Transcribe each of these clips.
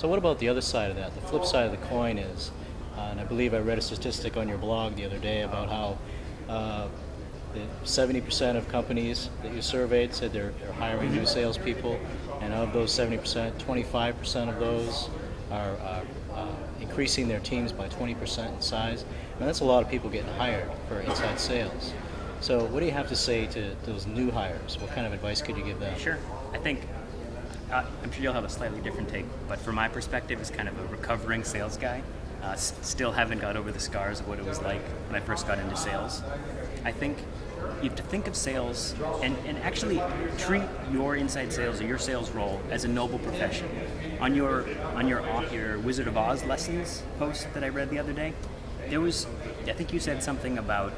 So what about the other side of that? The flip side of the coin is, and I believe I read a statistic on your blog the other day about how 70% of companies that you surveyed said they're hiring new salespeople, and of those 70%, 25% of those are increasing their teams by 20% in size. And that's a lot of people getting hired for inside sales. So what do you have to say to those new hires? What kind of advice could you give them? Sure. I think, I'm sure you'll have a slightly different take, but from my perspective as kind of a recovering sales guy, still haven't got over the scars of what it was like when I first got into sales. I think you have to think of sales and actually treat your inside sales or your sales role as a noble profession. On your Wizard of Oz lessons post that I read the other day, I think you said something about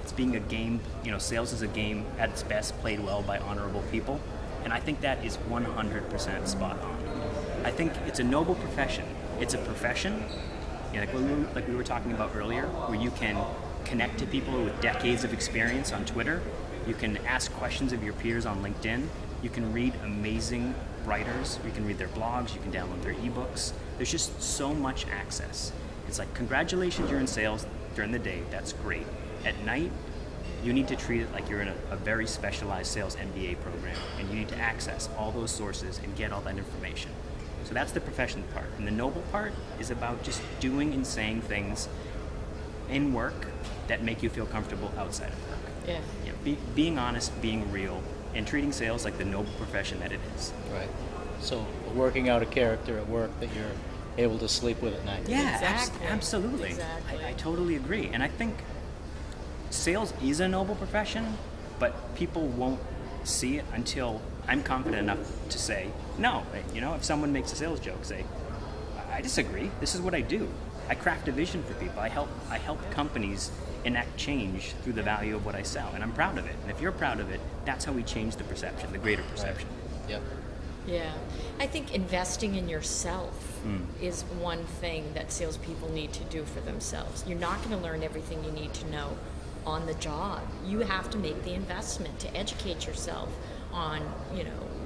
it's being a game, sales is a game at its best played well by honorable people, and I think that is 100% spot on. I think it's a noble profession. It's a profession, like we were talking about earlier, where you can connect to people with decades of experience on Twitter. You can ask questions of your peers on LinkedIn. You can read amazing writers. You can read their blogs. You can download their ebooks. There's just so much access. It's like, congratulations, you're in sales during the day. That's great. At night, you need to treat it like you're in a very specialized sales MBA program, and you need to access all those sources and get all that information. So that's the profession part. And the noble part is about just doing and saying things in work that make you feel comfortable outside of work. Yeah. Being honest, being real, and treating sales like the noble profession that it is. Right. So working out a character at work that you're able to sleep with at night. Yeah, Exactly. absolutely. Exactly. I totally agree. And I think sales is a noble profession, but people won't see it until I'm confident enough to say, no. If someone makes a sales joke, say, I disagree. This is what I do. I craft a vision for people. I help companies enact change through the value of what I sell, and I'm proud of it. And if you're proud of it, that's how we change the perception, the greater perception. Right. Yep. Yeah. I think investing in yourself is one thing that salespeople need to do for themselves. You're not going to learn everything you need to know on the job. You have to make the investment to educate yourself on,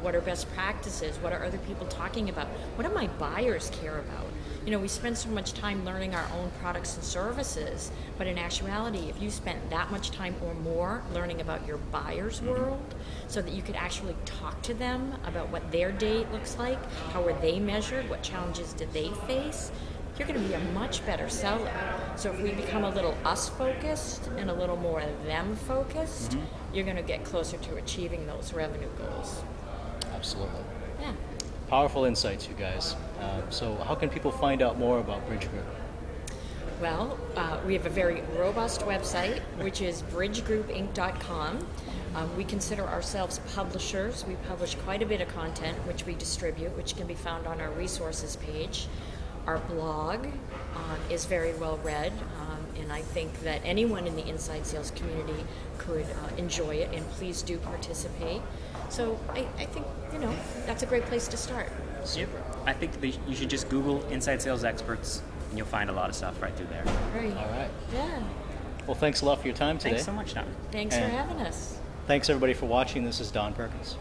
what are best practices, what are other people talking about, what do my buyers care about? We spend so much time learning our own products and services, but in actuality, if you spent that much time or more learning about your buyer's world, so that you could actually talk to them about what their day looks like, how were they measured, what challenges did they face, you're going to be a much better seller. So if we become a little us-focused and a little more them-focused, you're going to get closer to achieving those revenue goals. Absolutely. Yeah. Powerful insights, you guys. So how can people find out more about Bridge Group? Well, we have a very robust website, which is bridgegroupinc.com. We consider ourselves publishers. We publish quite a bit of content, which we distribute, which can be found on our resources page. Our blog is very well read, and I think that anyone in the inside sales community could enjoy it, and please do participate. So I think, that's a great place to start. Yep. I think you should just Google Inside Sales Experts, and you'll find a lot of stuff right through there. Great. All right. Yeah. Well, thanks a lot for your time today. Thanks so much, Don. Thanks for having us. Thanks, everybody, for watching. This is Don Perkins.